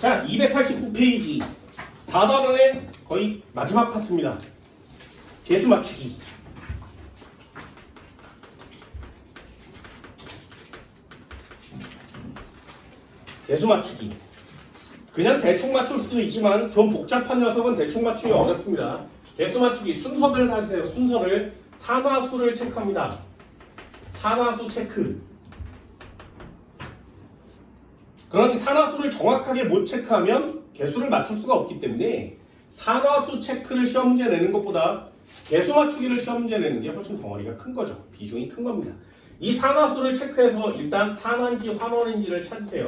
자, 289페이지 4단원의 거의 마지막 파트입니다. 개수 맞추기. 개수 맞추기. 그냥 대충 맞출 수도 있지만 좀 복잡한 녀석은 대충 맞추기 어렵습니다. 개수 맞추기 순서를 하세요. 순서를 산화수를 체크합니다. 산화수 체크. 그러니 산화수를 정확하게 못 체크하면 개수를 맞출 수가 없기 때문에 산화수 체크를 시험 문제 내는 것보다 개수 맞추기를 시험 문제 내는 게 훨씬 덩어리가 큰 거죠. 비중이 큰 겁니다. 이 산화수를 체크해서 일단 산화인지 환원인지를 찾으세요.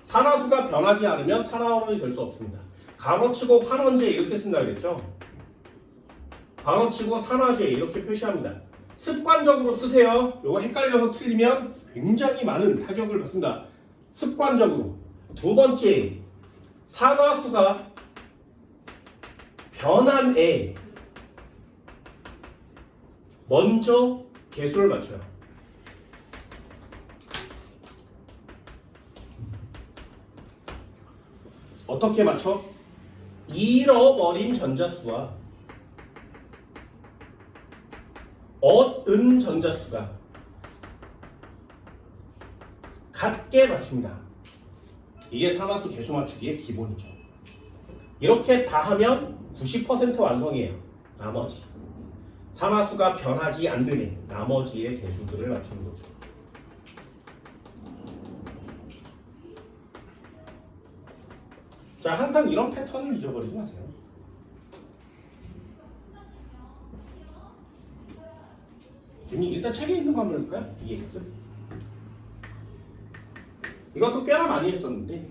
산화수가 변하지 않으면 산화환원이 될 수 없습니다. 가로치고 환원제 이렇게 쓴다 그랬죠. 가로치고 산화제 이렇게 표시합니다. 습관적으로 쓰세요. 이거 헷갈려서 틀리면 굉장히 많은 타격을 받습니다. 습관적으로. 두 번째, 산화수가 변한 애 먼저 개수를 맞춰요. 어떻게 맞춰? 잃어버린 전자수와 얻은 전자수가 같게 맞춥니다. 이게 산화수 개수 맞추기의 기본이죠. 이렇게 다 하면 90% 완성이에요. 나머지 산화수가 변하지 않는 애, 나머지의 개수들을 맞추는 거죠. 자, 항상 이런 패턴을 잊어버리지 마세요. 일단 책에 있는 거 한번 볼까요? EX. 이것도 꽤나 많이 했었는데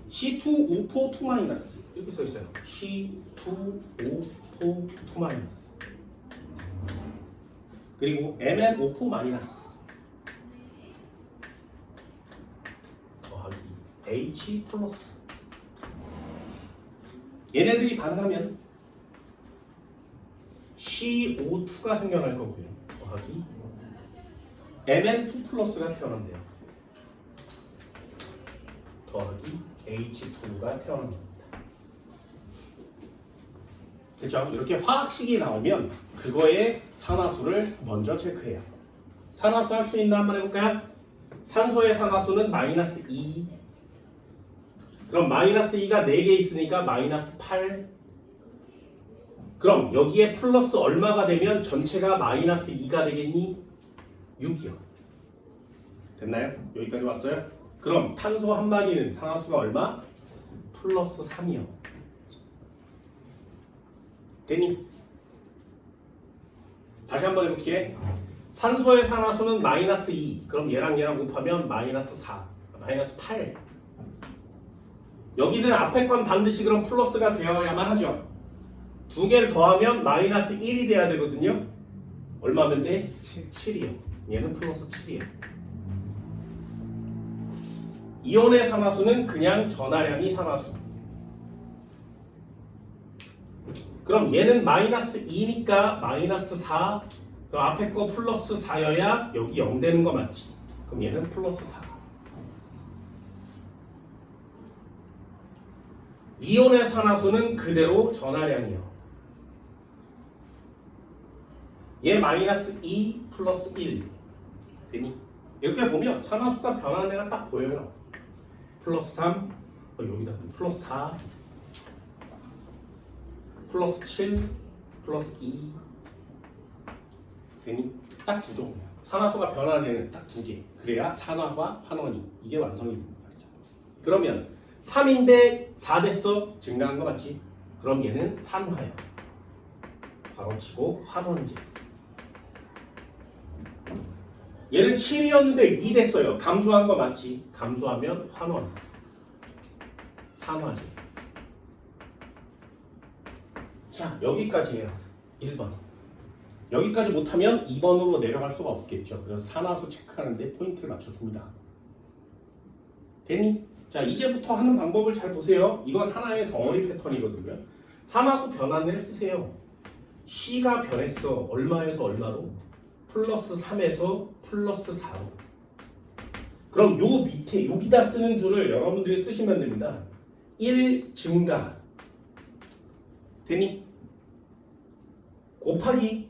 C2, O4, 2 마이너스 이렇게 써 있어요. C2, O4, 2 마이너스. 그리고 MN, O4 마이너스 더하기 H 플러스. 얘네들이 반응하면 CO2가 생겨날 거고요. 더하기 MN2 플러스가 태어난대요. 더하기 H2가 태어납니다. 그렇죠? 이렇게 화학식이 나오면 그거의 산화수를 먼저 체크해요. 산화수 할 수 있나 한번 해볼까요? 산소의 산화수는 마이너스 2. 그럼 마이너스 2가 4개 있으니까 마이너스 8. 그럼 여기에 플러스 얼마가 되면 전체가 마이너스 2가 되겠니? 6이요. 됐나요? 여기까지 왔어요? 그럼 탄소 한 마리는 산화수가 얼마? 플러스 3이요. 됐니? 다시 한번 해볼게. 산소의 산화수는 마이너스 2. 그럼 얘랑 곱하면 마이너스 4. 마이너스 8. 여기는 앞에 건 반드시 그럼 플러스가 되어야만 하죠. 두 개를 더하면 마이너스 1이 돼야 되거든요. 얼마면 돼? 7이요. 얘는 플러스 7이에요. 이온의 산화수는 그냥 전하량이 산화수. 그럼 얘는 마이너스 2니까 마이너스 4. 그럼 앞에 거 플러스 4여야 여기 0 되는 거 맞지? 그럼 얘는 플러스 4. 이온의 산화수는 그대로 전하량이요. 얘 마이너스 2 플러스 1 되니? 이렇게 보면 산화수가 변하는 애가 딱 보여요. 플러스 3 여기다 플러스 4 플러스 7 플러스 2 되니? 딱 두 종류야. 산화수가 변하는 애는 딱 두 개. 그래야 산화와 환원이 이게 완성이 됩니다. 그러면 3인데 4 됐어? 증가한 거 맞지? 그럼 얘는 산화야. 괄호치고 환원제. 얘는 7이었는데 2 됐어요. 감소한 거 맞지? 감소하면 환원. 산화제. 자, 여기까지예요. 1번. 여기까지 못하면 2번으로 내려갈 수가 없겠죠. 그래서 산화수 체크하는데 포인트를 맞춰줍니다. 됐니? 자, 이제부터 하는 방법을 잘 보세요. 이건 하나의 덩어리 패턴이거든요. 산화수 변환을 쓰세요. C가 변했어. 얼마에서 얼마로? 플러스 3에서 플러스 4로. 그럼 요 밑에 여기다 쓰는 줄을 여러분들이 쓰시면 됩니다. 1 증가 되니? 곱하기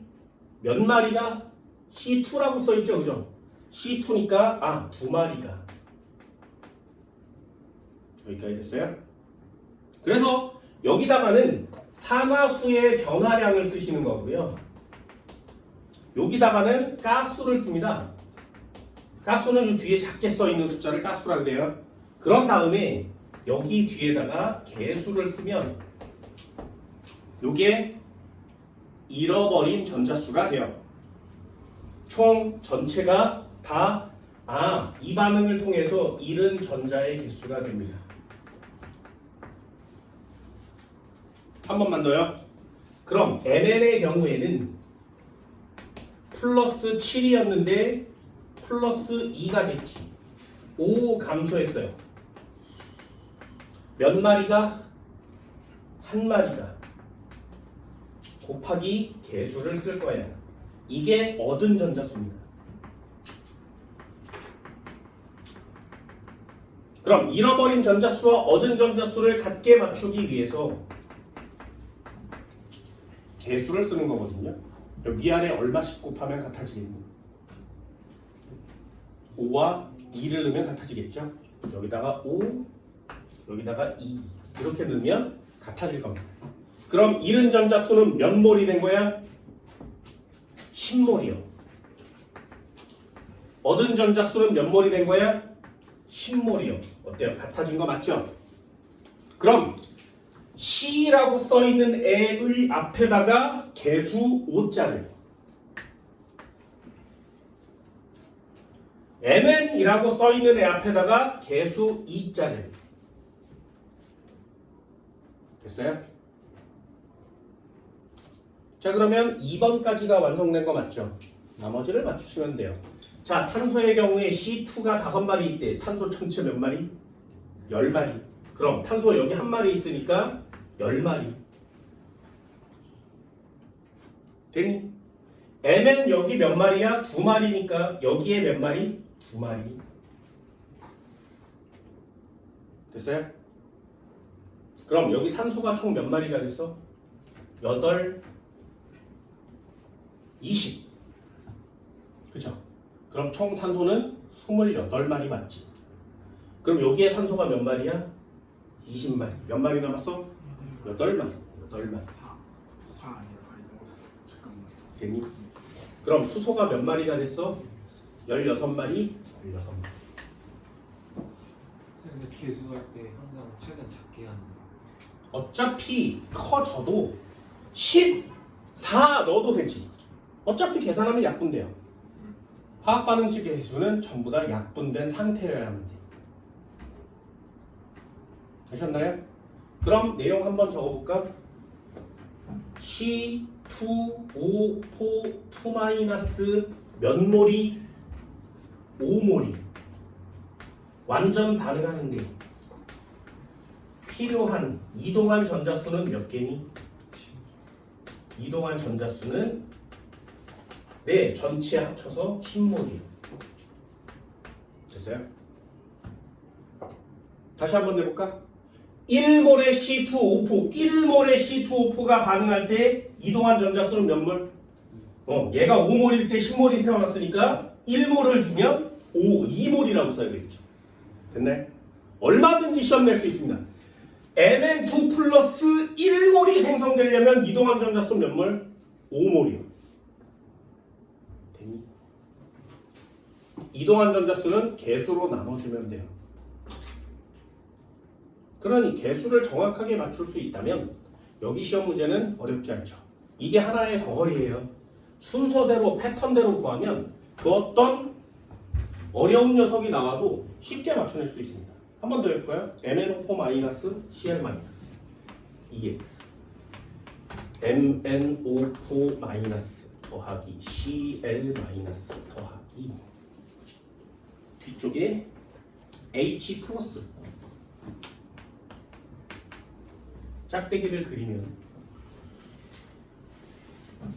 몇 마리가 C2라고 써있죠, 그죠? C2니까 두 마리가 여기까지 됐어요? 그래서 여기다가는 산화수의 변화량을 쓰시는 거고요. 여기다가는 가수를 씁니다. 가수는 이 뒤에 작게 써있는 숫자를 가수라 그래요. 그런 다음에 여기 뒤에다가 개수를 쓰면 요게 잃어버린 전자수가 돼요. 총 전체가 다 이 반응을 통해서 잃은 전자의 개수가 됩니다. 한 번만 더요. 그럼 MN의 경우에는 플러스 7이었는데 플러스 2가 됐지. 5 감소했어요. 몇 마리가? 한 마리가. 곱하기 개수를 쓸 거야. 이게 얻은 전자수입니다. 그럼 잃어버린 전자수와 얻은 전자수를 같게 맞추기 위해서 개수를 쓰는 거거든요. 위아래 얼마씩 곱하면 같아지겠니? 5와 2를 넣으면 같아지겠죠? 여기다가 5, 여기다가 2 이렇게 넣으면 같아질 겁니다. 그럼 잃은 전자수는 몇 몰이 된 거야? 10몰이요. 얻은 전자수는 몇 몰이 된 거야? 10몰이요. 어때요? 같아진 거 맞죠? 그럼 C라고 써있는 애의 앞에다가 개수 5자를 MN이라고 써있는 애 앞에다가 개수 2자를 됐어요? 자, 그러면 2번까지가 완성된 거 맞죠? 나머지를 맞추시면 돼요. 자, 탄소의 경우에 C2가 5마리 있대. 탄소 전체 몇 마리? 10마리. 그럼 탄소 여기 한 마리 있으니까 10마리. 되니? M은 여기 몇 마리야? 2마리니까 여기에 몇 마리? 2마리. 됐어요? 그럼 여기 산소가 총 몇 마리가 됐어? 8, 20. 그쵸? 그럼 총 산소는 28마리 맞지? 그럼 여기에 산소가 몇 마리야? 20마리. 몇 마리 남았어? 8마리. 8마리. 4 아니라 잠깐만. 됐니? 그럼 수소가 몇 마리가 됐어? 16마리. 16마리. 근데 개수할 때 항상 최대한 작게 하는 거. 어차피 커져도 14 넣어도 되지. 어차피 계산하면 약분돼요. 화학 반응식 개수는 전부 다 약분된 상태여야 합니다. 되셨나요? 그럼 내용 한번 적어볼까? C2O4 2- 몇 몰이? 5몰이 완전 반응하는데 필요한 이동한 전자수는 몇 개니? 이동한 전자수는 네, 전체 합쳐서 10몰이에요. 됐어요? 다시 한번 내볼까? 1몰의 C2O4, 1몰의 C2O4가 반응할 때 이동한 전자수는 몇 몰? 얘가 5몰일 때 10몰이 태어났으니까 1몰을 주면 2몰이라고 써야 되겠죠. 됐나요? 얼마든지 시험 낼 수 있습니다. Mn2 플러스 1몰이 생성되려면 이동한 전자수 몇 몰? 5몰이요. 됐니? 이동한 전자수는 개수로 나눠주면 돼요. 그러니 개수를 정확하게 맞출 수 있다면 여기 시험 문제는 어렵지 않죠. 이게 하나의 덩어리예요. 순서대로 패턴대로 구하면 그 어떤 어려운 녀석이 나와도 쉽게 맞춰낼 수 있습니다. 한 번 더 해볼까요? MnO4- Cl- EX MnO4- 더하기 Cl- 더하기 뒤쪽에 H 플러스 짝대기를 그리면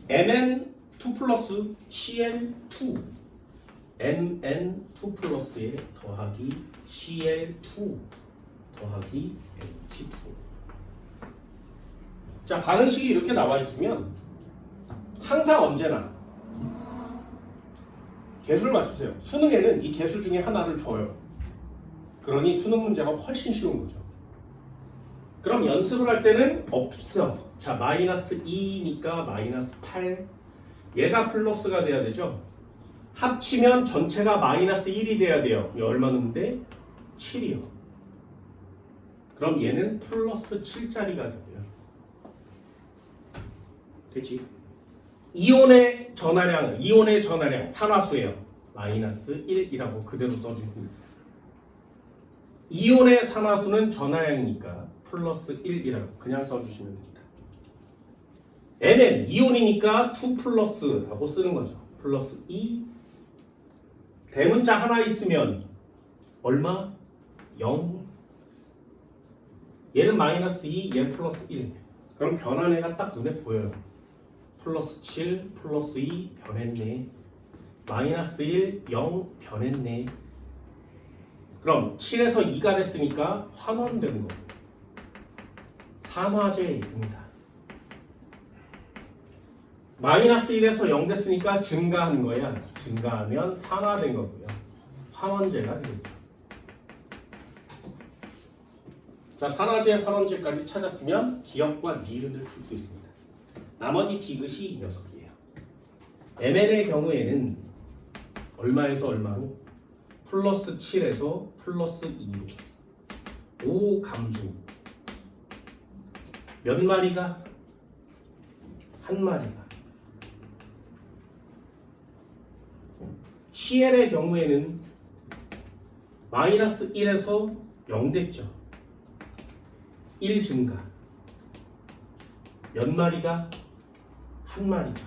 Mn2 플러스 Cl2 MN2 플러스에 더하기 Cl2 더하기 H2. 자, 반응식이 이렇게 나와 있으면 항상 언제나 개수를 맞추세요. 수능에는 이 개수 중에 하나를 줘요. 그러니 수능 문제가 훨씬 쉬운 거죠. 그럼 연습을 할 때는 없어. 자, 마이너스 2니까 마이너스 8. 얘가 플러스가 돼야 되죠. 합치면 전체가 마이너스 1이 돼야 돼요. 이게 얼마 넣는데? 7이요. 그럼 얘는 플러스 7짜리가 되고요. 됐지? 이온의 전하량 산화수예요. 마이너스 1이라고 그대로 써주면 됩니다. 이온의 산화수는 전하량이니까 플러스 1이라고 그냥 써주시면 됩니다. Mn 이온이니까 2 플러스라고 쓰는 거죠. 플러스 2. 대문자 하나 있으면 얼마? 0. 얘는 마이너스 2, 얘는 플러스 1. 그럼 변한 애가 딱 눈에 보여요. 플러스 7, 플러스 2 변했네. 마이너스 1, 0 변했네. 그럼 7에서 2가 됐으니까 환원된 거. 산화제입니다. 마이너스 1에서 0 됐으니까 증가한 거야. 증가하면 산화된 거고요. 환원제가 되겠죠. 자, 산화제, 환원제까지 찾았으면 기억과 니은을 풀 수 있습니다. 나머지 디귿이 이 녀석이에요. MN의 경우에는 얼마에서 얼마로? 플러스 7에서 플러스 2로 5 감소. 몇 마리가? 한 마리가. CL의 경우에는 마이너스 1에서 0 됐죠. 1 증가. 몇 마리가? 한 마리가.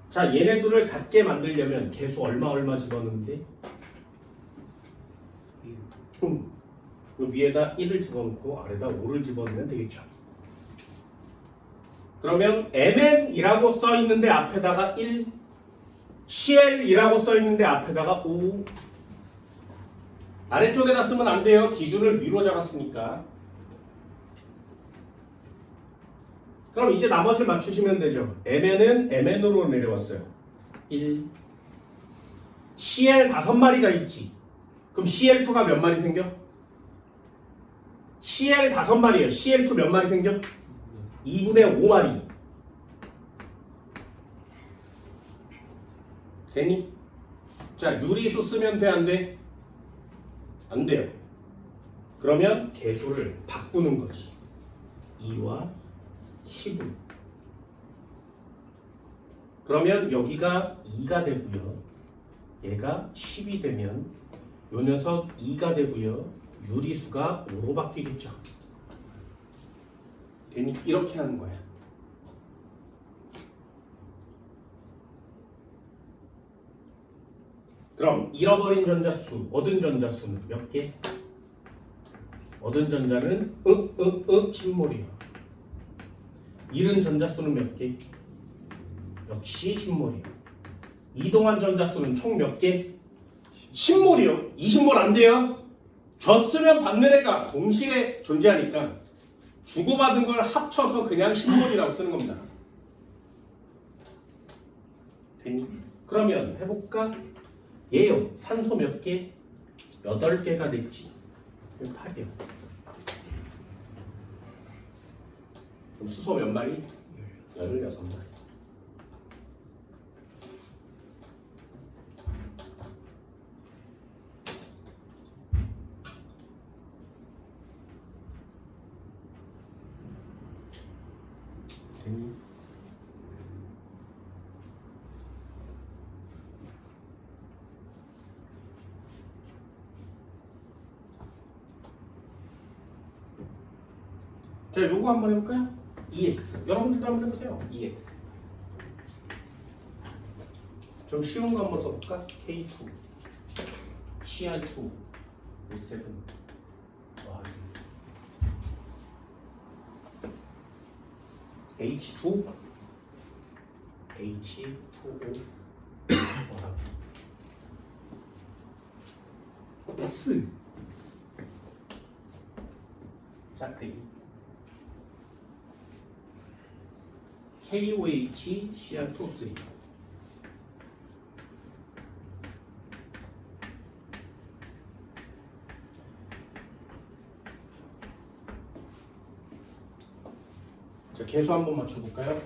자, 얘네들을 같게 만들려면 개수 얼마 집어넣는데? 위에다 1을 집어넣고 아래다 5를 집어넣으면 되겠죠. 그러면 MN이라고 써있는데 앞에다가 1, CL이라고 써있는데 앞에다가 5. 아래쪽에다 쓰면 안 돼요. 기준을 위로 잡았으니까. 그럼 이제 나머지를 맞추시면 되죠. MN은 MN으로 내려왔어요. 1. CL 5마리가 있지. 그럼 CL2가 몇 마리 생겨? CL 5마리예요. CL2 몇 마리 생겨? 2분의 5마리. 됐니? 자, 유리수 쓰면 돼, 안 돼? 안 돼요. 그러면 개수를 바꾸는 거지. 2와 10을. 그러면 여기가 2가 되고요. 얘가 10이 되면 요 녀석 2가 되고요. 유리수가 5로 바뀌겠죠. 괜히 이렇게 하는 거야. 그럼 잃어버린 전자수, 얻은 전자수는 몇 개? 얻은 전자는 10몰이요. 잃은 전자수는 몇 개? 역시 10몰이요. 이동한 전자수는 총 몇 개? 10몰이요. 20몰 안 돼요. 줬으면 받는 애가 동시에 존재하니까 주고받은 걸 합쳐서 그냥 10몰이라고 쓰는 겁니다. 됐니? 그러면 해볼까? 얘요. 산소 몇 개? 8개가 됐지. 8이요. 그럼 수소 몇 마리? 16마리. 됐니? 자, 요거 한번 해볼까요? EX. 여러분들도 한번 해보세요. EX. 좀 쉬운 거 한번 써볼까? K2, CR2, O7. 와, H2, H2O. S 짝대기 KOH CR2O3 자, 개수 한번 맞춰볼까요?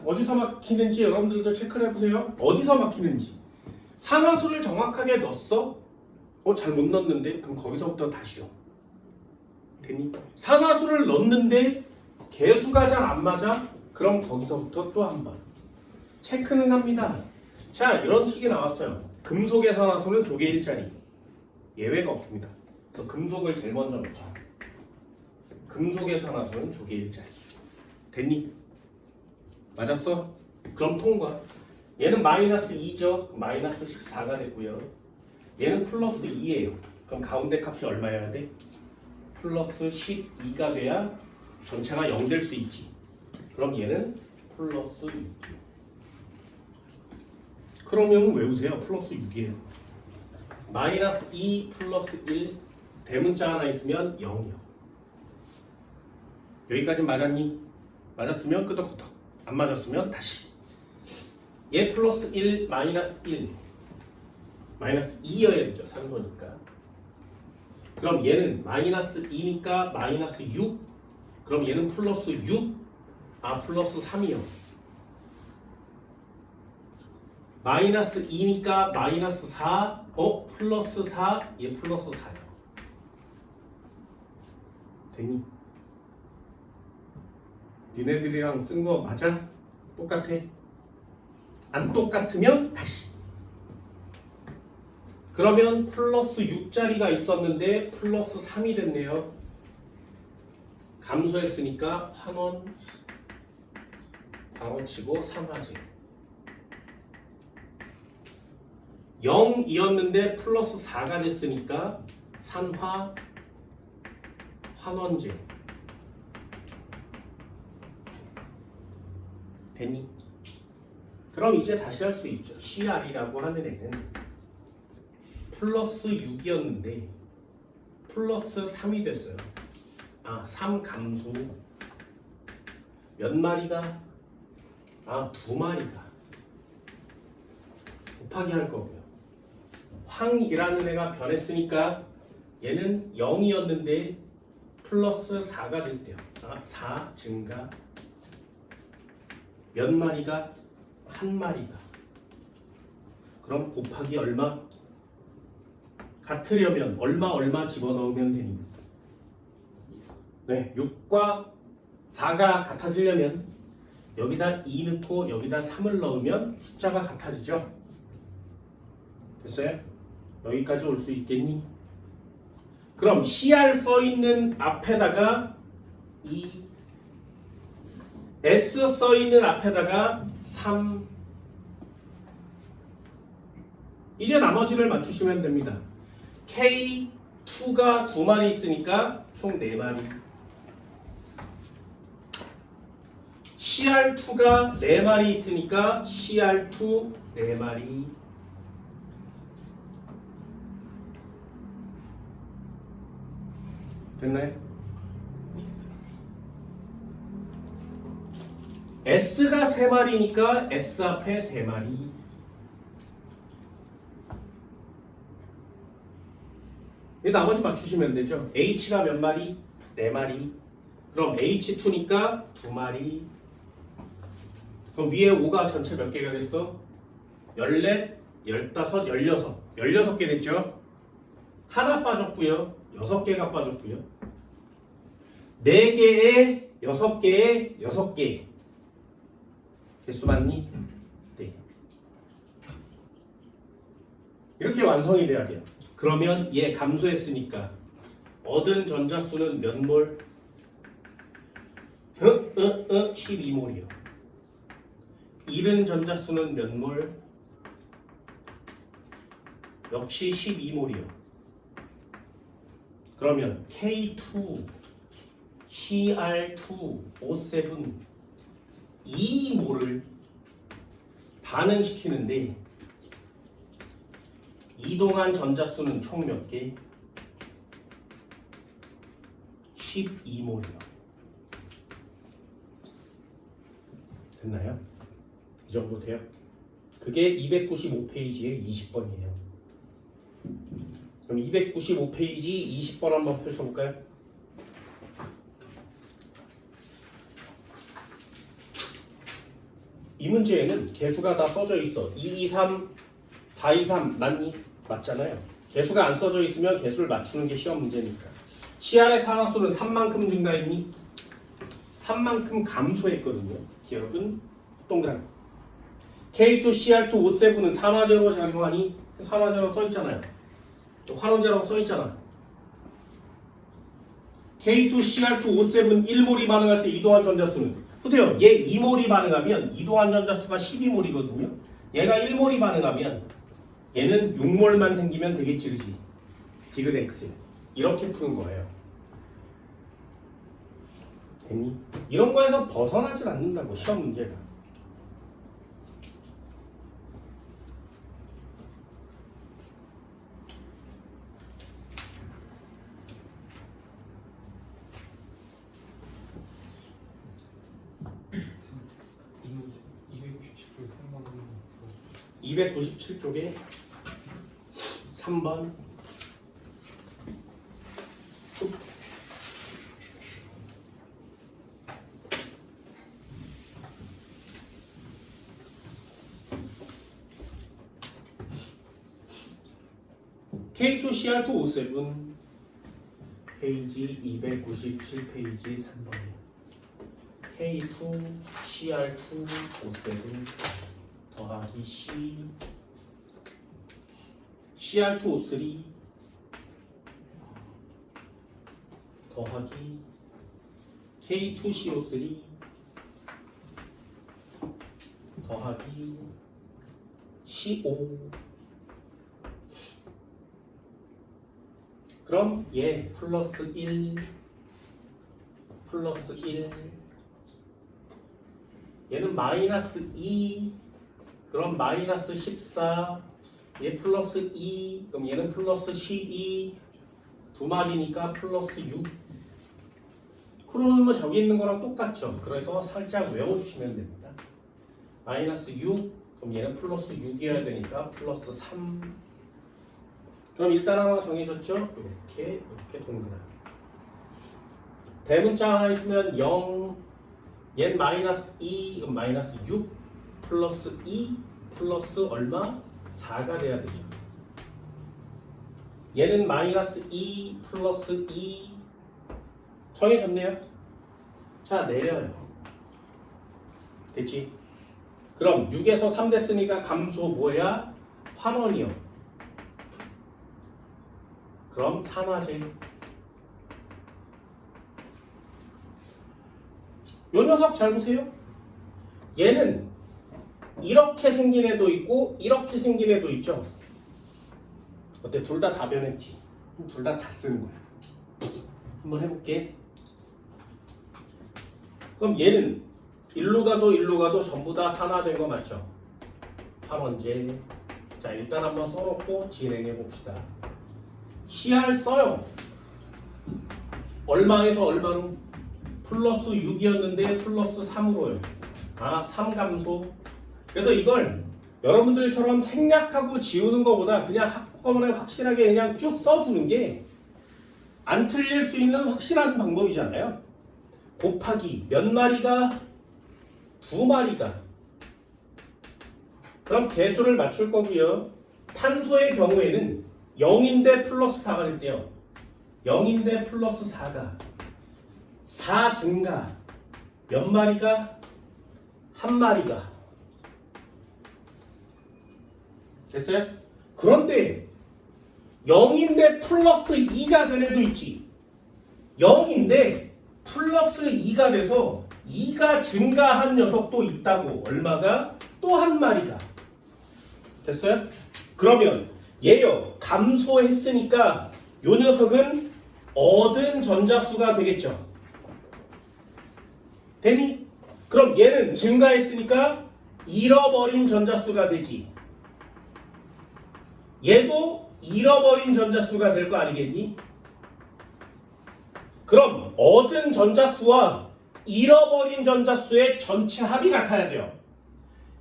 어디서 막히는지 여러분들도 체크를 해보세요. 어디서 막히는지. 상하수를 정확하게 넣었어? 잘 못 넣었는데? 그럼 거기서부터 다시요. 되니? 상하수를 넣었는데 개수가 잘 안 맞아? 그럼 거기서부터 또 한 번. 체크는 합니다. 자, 이런 식이 나왔어요. 금속의 상하수는 조개 1짜리. 예외가 없습니다. 그래서 금속을 제일 먼저 넣자. 금속의 상하수는 조개 1짜리. 됐니? 맞았어? 그럼 통과. 얘는 마이너스 2죠? 마이너스 14가 됐고요. 얘는 플러스 2예요. 그럼 가운데 값이 얼마여야 돼? 플러스 12가 돼야 전체가 0 될 수 있지. 그럼 얘는 플러스 6이요. 그러면 외우세요. 플러스 6이에요. 마이너스 2 플러스 1 대문자 하나 있으면 0이요. 여기까지 맞았니? 맞았으면 끄덕끄덕. 안 맞았으면 다시. 얘 플러스 1 마이너스 1 마이너스 2여야 되죠. 산소니까. 그럼 얘는 마이너스 2니까 마이너스 6. 그럼 얘는 플러스 6. 플러스 3이요. 마이너스 2니까 마이너스 4. 플러스 4. 얘 플러스 4요. 됐니? 니네들이랑 쓴 거 맞아? 똑같아? 안 똑같으면 다시. 그러면 플러스 6짜리가 있었는데 플러스 3이 됐네요. 감소했으니까 환원 방어치고 3화제. 0이었는데 플러스 4가 됐으니까 산화 환원제. 됐니? 그럼 이제 다시 할 수 있죠. CR이라고 하는 애는 플러스 6이었는데 플러스 3이 됐어요. 3 감소. 몇 마리가? 아, 두 마리가 곱하기 할 거고요. 황이라는 애가 변했으니까 얘는 0이었는데 플러스 4가 됐대요. 4 증가. 몇 마리가? 한 마리가. 그럼 곱하기 얼마? 같으려면 얼마 집어넣으면 되니? 네, 6과 4가 같아지려면 여기다 2 넣고 여기다 3을 넣으면 숫자가 같아지죠? 됐어요? 여기까지 올 수 있겠니? 그럼 CR 써있는 앞에다가 2, S 써있는 앞에다가 3. 이제 나머지를 맞추시면 됩니다. K2가 2마리 있으니까 총 4마리. CR2가 4마리 있으니까 CR2 4마리. 됐나요? S가 3마리니까 S 앞에 3마리. 이 나머지 맞추시면 되죠. H가 몇 마리? 4마리. 그럼 H2니까 2마리. 그럼 위에 5가 전체 몇 개가 됐어? 14, 15, 16. 16개 됐죠? 하나 빠졌고요. 6개가 빠졌고요. 4개에 6개에 6개. 개수 맞니? 네. 이렇게 완성이 돼야 돼요. 그러면 얘 감소했으니까 얻은 전자수는 몇 몰? 12몰이요. 잃은 전자수는 몇 몰? 역시 12몰이요. 그러면 K2, CR2, O7 2몰을 반응시키는데 이동한 전자수는 총 몇 개? 12몰이요. 됐나요? 이 정도 돼요? 그게 295페이지의 20번이에요. 그럼 295페이지 20번 한번 펼쳐볼까요? 이 문제에는 개수가 다 써져 있어. 223, 423 맞니? 맞잖아요. 개수가 안 써져 있으면 개수를 맞추는 게 시험 문제니까. CR의 산화수는 3만큼 증가했니? 3만큼 감소했거든요. 기억은 동그라미. K2, CR2, O7은 산화제로 작용하니? 산화제로 써있잖아요. 환원제라고 써있잖아. K2, CR2, O7 1몰이 반응할 때 이동한 전자수는 보세요. 얘 2몰이 반응하면 이동한 전자수가 12몰이거든요. 얘가 1몰이 반응하면 얘는 6몰만 생기면 되겠지, 그지? 디귿 X. 이렇게 푸는 거예요. 됐니? 이런 거에서 벗어나질 않는다고, 시험 문제가. 이 문제 267쪽에 3번 한번 풀어주세요. 297쪽에 3번. K2, CR2, O7 페이지 297페이지 3번이에요. K2, CR2, O7 더하기 C CR2, O3 더하기 K2, CO3 더하기 CO. 그럼 얘 플러스 1 플러스 1 얘는 마이너스 2 그럼 마이너스 14 얘 플러스 2 그럼 얘는 플러스 12 두 마리니까 플러스 6. 그러면 저기 있는 거랑 똑같죠. 그래서 살짝 외워주시면 됩니다. 마이너스 6. 그럼 얘는 플러스 6이어야 되니까 플러스 3. 그럼 일단 하나 정해졌죠? 이렇게 동그라미. 대문자 하나 있으면 0. 얘는 마이너스 2. 그럼 마이너스 6 플러스 2 플러스 얼마? 4가 돼야 되죠. 얘는 마이너스 2 플러스 2. 정해졌네요. 자, 내려요. 됐지? 그럼 6에서 3 됐으니까 감소 뭐야? 환원이요. 그럼 산화제. 요 녀석 잘 보세요. 얘는 이렇게 생긴 애도 있고 이렇게 생긴 애도 있죠. 어때? 둘 다 변했지. 둘 다 쓰는 거야. 한번 해볼게. 그럼 얘는 일로 가도 전부 다 산화된 거 맞죠? 환원제. 자, 일단 한번 써놓고 진행해 봅시다. CR 써요. 얼마에서 얼마로? 플러스 6이었는데 플러스 3으로요. 3 감소. 그래서 이걸 여러분들처럼 생략하고 지우는 것보다 그냥 한꺼번에 확실하게 그냥 쭉 써주는 게 안 틀릴 수 있는 확실한 방법이잖아요. 곱하기 몇 마리가? 2마리가. 그럼 개수를 맞출 거고요. 탄소의 경우에는 0인데 플러스 4가 됐대요. 0인데 플러스 4가 4 증가. 몇 마리가? 1마리가. 됐어요? 그런데 0인데 플러스 2가 된 애도 있지. 0인데 플러스 2가 돼서 2가 증가한 녀석도 있다고. 얼마가? 또 1마리가. 됐어요? 그러면 얘요. 감소했으니까 요 녀석은 얻은 전자수가 되겠죠. 되니? 그럼 얘는 증가했으니까 잃어버린 전자수가 되지. 얘도 잃어버린 전자수가 될 거 아니겠니? 그럼 얻은 전자수와 잃어버린 전자수의 전체 합이 같아야 돼요.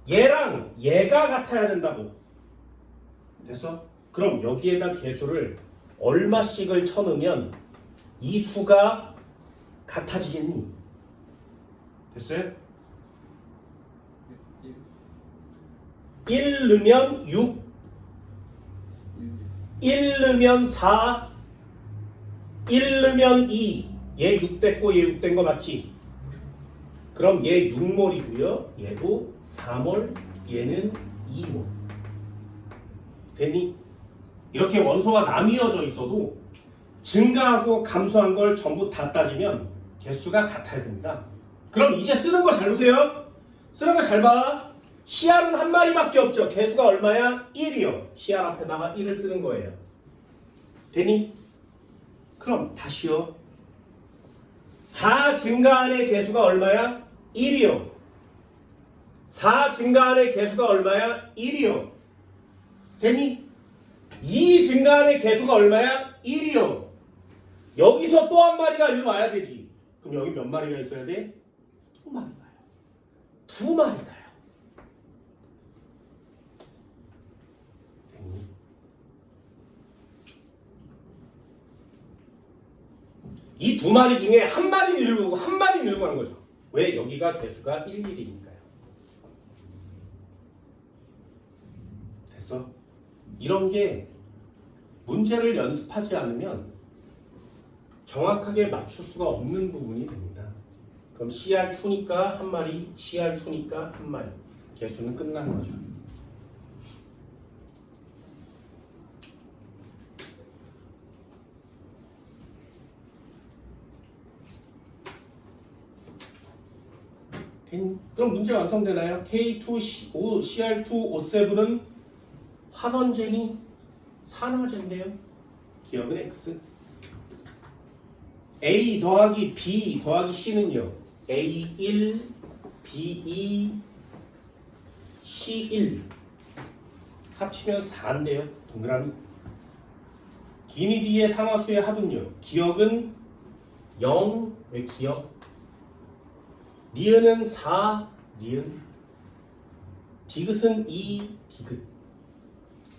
얘랑 얘가 같아야 된다고. 됐어? 그럼 여기에다 개수를 얼마씩을 쳐넣으면 이 수가 같아지겠니? 됐어요? 1 넣으면 6, 1 넣으면 4, 1 넣으면 2. 얘 6 됐고 얘 6 된 거 맞지? 그럼 얘 6몰이고요. 얘도 4몰, 얘는 2몰. 됐니? 이렇게 원소가 나뉘어져 있어도 증가하고 감소한 걸 전부 다 따지면 개수가 같아야 됩니다. 그럼 이제 쓰는 거 잘 보세요. 쓰는 거 잘 봐. CR은 1마리밖에 없죠. 개수가 얼마야? 1이요. CR 앞에다가 1을 쓰는 거예요. 되니? 그럼 다시요. 4 증가한의 개수가 얼마야? 1이요. 4 증가한의 개수가 얼마야? 1이요. 되니? 2 증가한의 개수가 얼마야? 1이요. 여기서 또 1마리가 일로 와야 되지. 그럼 여기 몇 마리가 있어야 돼? 2마리가요. 2마리가요. 이 2마리 중에 1마리 늘고 1마리 늘고 한 거죠. 왜? 여기가 개수가 11이니까요. 됐어? 이런 게 문제를 연습하지 않으면 정확하게 맞출 수가 없는 부분이 됩니다. 그럼 CR2니까 1마리, CR2니까 1마리. 개수는 끝난 거죠. 그럼 문제 완성되나요? K2CR2O7은 환원제니 산화제인데요. 기억은 X. A 더하기 B 더하기 C는요. A1, B2, C1 합치면 4인데요. 동그라미. 기니 D의 상하수의 합은요. 기억은 0. 왜 기억? 니은은 4, 니은. 디귿은 2 디귿.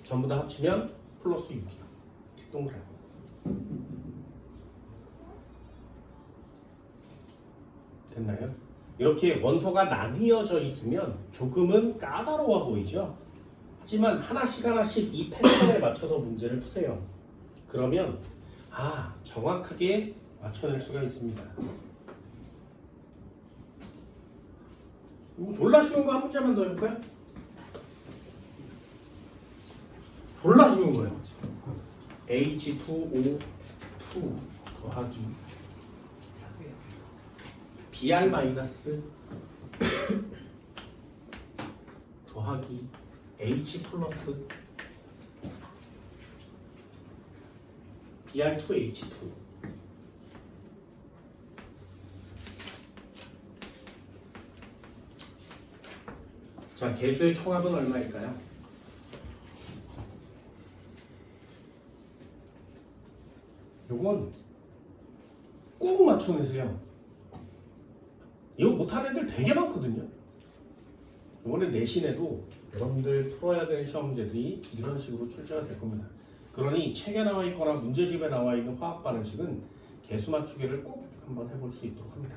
전부 다 합치면 플러스 6이요. 동그라미. 됐나요? 이렇게 원소가 나뉘어져 있으면 조금은 까다로워 보이죠? 하지만 하나씩 이 패턴에 맞춰서 문제를 푸세요. 그러면 정확하게 맞춰낼 수가 있습니다. 이거 졸라 쉬운 거 한 문제만 더 해볼까요? 졸라 쉬운 거예요. H2O2 더하기 Br 마이너스 더하기 H 플러스 Br2H2. 자, 개수의 총합은 얼마일까요? 요건 꼭 맞춰내세요. 이거 못하는 애들 되게 많거든요. 이번에 내신에도 여러분들 풀어야 되는 시험 문제들이 이런 식으로 출제가 될 겁니다. 그러니 책에 나와 있거나 문제집에 나와 있는 화학 반응식은 개수 맞추기를 꼭 한번 해볼 수 있도록 합니다.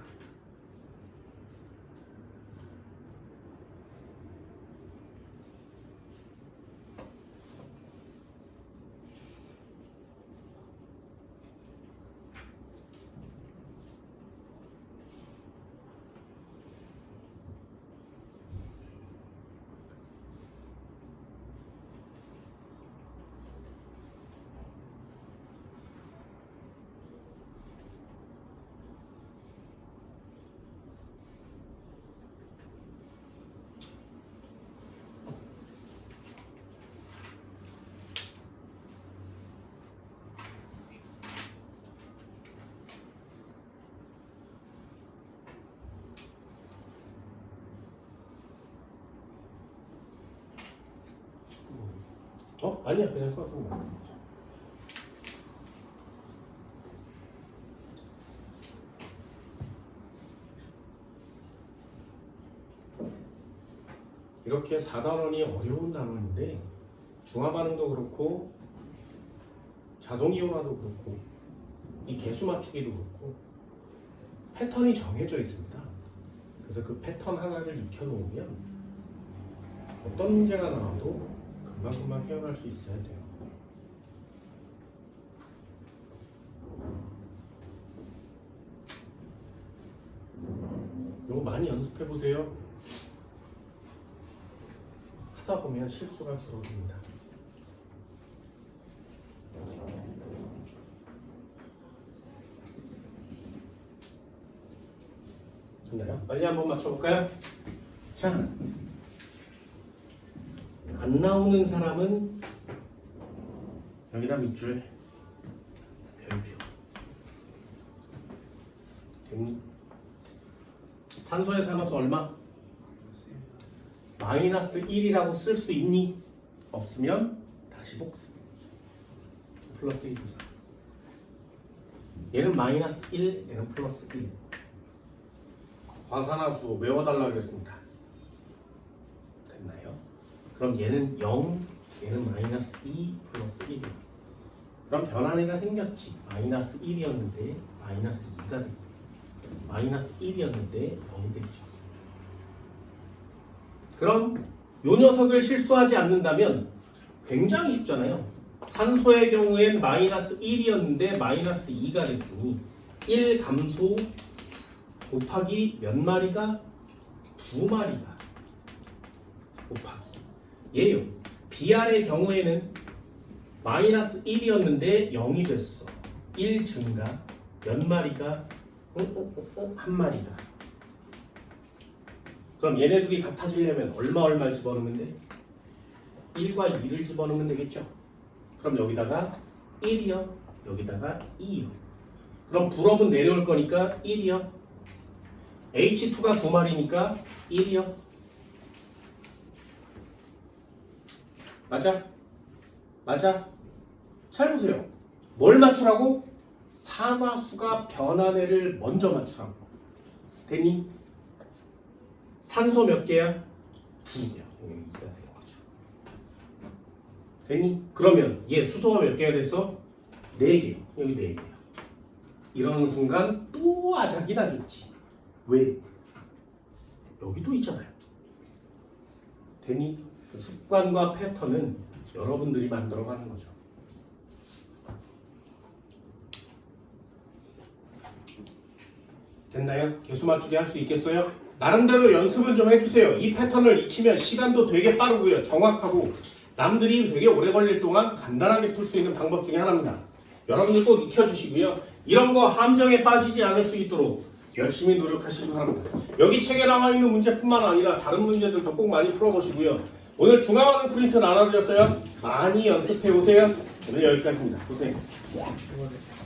아니야, 그냥 써둔 거야. 이렇게 4단원이 어려운 단원인데 중화반응도 그렇고 자동이온화도 그렇고 이 개수 맞추기도 그렇고 패턴이 정해져 있습니다. 그래서 그 패턴 하나를 익혀놓으면 어떤 문제가 나와도 금방금방 헤어날 수 있어야 돼요. 이거 많이 연습해 보세요. 하다 보면 실수가 줄어듭니다. 됐나요? 빨리 한번 맞춰볼까요? 자, 안 나오는 사람은 여기다 밑줄 별표. 됐니? 산소의 산화수 얼마? 마이너스 1이라고 쓸 수 있니? 없으면 다시 복습. 플러스 1이죠. 얘는 마이너스 1, 얘는 플러스 1. 과산화수 외워달라고 그랬습니다. 됐나요? 그럼 얘는 0, 얘는 마이너스 2 플러스 1. 그럼 변환해가 생겼지. 마이너스 1이었는데 마이너스 2가 됐죠. 마이너스 1이었는데 0이 되죠. 그럼 요 녀석을 실수하지 않는다면 굉장히 쉽잖아요. 산소의 경우엔 마이너스 1이었는데 마이너스 2가 됐으니 1 감소 곱하기 몇 마리가? 2마리가 곱하기 얘요. BR의 경우에는 마이너스 1이었는데 0이 됐어. 1 증가 몇 마리가? 한 마리가. 그럼 얘네 둘이 같아지려면 얼마 집어넣으면 돼? 1과 2를 집어넣으면 되겠죠. 그럼 여기다가 1이요, 여기다가 2요. 그럼 불업은 내려올 거니까 1이요. H2가 2마리니까 1이요. 맞아? 맞아? 잘 보세요. 뭘 맞추라고? 산화수가 변한 애를 먼저 맞추라고. 됐니? 산소 몇 개야? 2개야. 여기 2가 되는 거죠. 됐니? 그러면 얘 수소가 몇 개가 됐어? 4개. 여기 4개야. 이런 순간 또 아작이 나겠지. 왜? 여기도 있잖아요. 됐니? 그 습관과 패턴은 여러분들이 만들어가는 거죠. 됐나요? 개수 맞추기 할 수 있겠어요? 나름대로 연습을 좀 해주세요. 이 패턴을 익히면 시간도 되게 빠르고요. 정확하고 남들이 되게 오래 걸릴 동안 간단하게 풀 수 있는 방법 중에 하나입니다. 여러분들 꼭 익혀주시고요. 이런 거 함정에 빠지지 않을 수 있도록 열심히 노력하시기 바랍니다. 여기 책에 나와 있는 문제뿐만 아니라 다른 문제들도 꼭 많이 풀어보시고요. 오늘 중앙하는 프린트 나눠드렸어요. 많이 연습해 오세요. 오늘 여기까지입니다. 고생했습니다. 이번에